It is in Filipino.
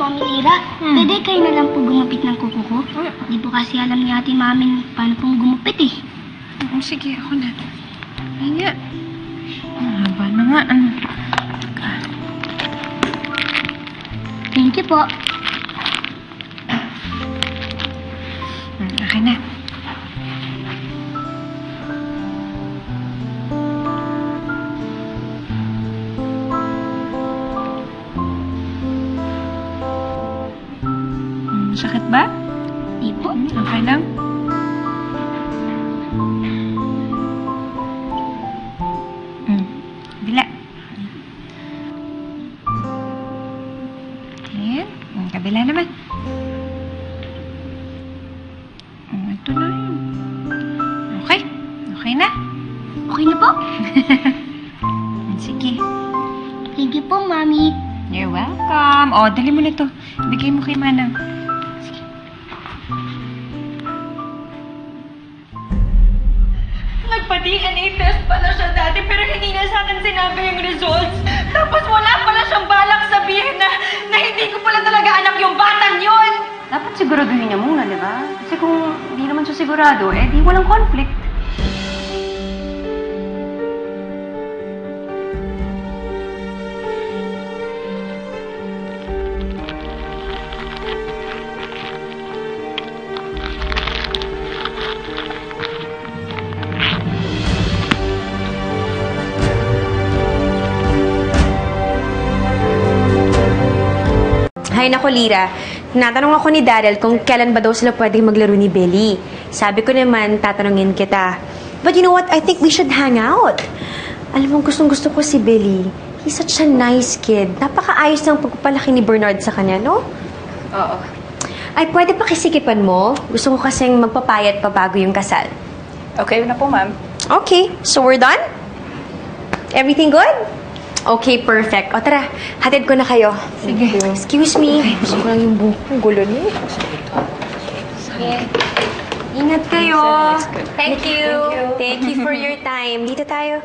Mami Lira, pwede kayo na lang po gumupit ng kuko ko? Di po kasi alam ni ate mami paano pong gumupit eh. Sige, ako na. Ay nga. Haba na nga. Thank you po. Okay na. Sakit ba? Di po. Okay lang? Bila. Ayan. Kabila naman. Ito na yun. Okay. Okay na. Okay na po? Sige. Thank you po, Mami. You're welcome. O, dali mo na to. Bigay mo kay Manang. Nagpa-DNA test pala siya dati pero hindi na sa akin sinabi yung results. Tapos wala pala siyang balak sabihin na hindi ko pala talaga anak yung batang yun. Dapat siguraduhin niya muna, di ba? Kasi kung hindi naman siya sigurado, di walang conflict. Hay nako, Lira. Tinatanong ako ni Daryl kung kailan ba daw sila pwedeng maglaro ni Billy. Sabi ko naman, tatanungin kita. But you know what? I think we should hang out. Alam mo, gustong-gusto ko si Billy. He's such a nice kid. Napakaayos ng pagpapalaki ni Bernard sa kanya, no? Oo. Ay, pwede pa kisikipan mo? Gusto ko kasing magpapayat pa bago yung kasal. Okay na po, ma'am. Okay, so we're done? Everything good? Okay, perfect. O tara, hatid ko na kayo. Sige. Excuse me. Gusto ko lang yung buhok. Ang gulo niya. Sige. Ingat kayo. Thank Thank you. Thank you for your time. Dito tayo.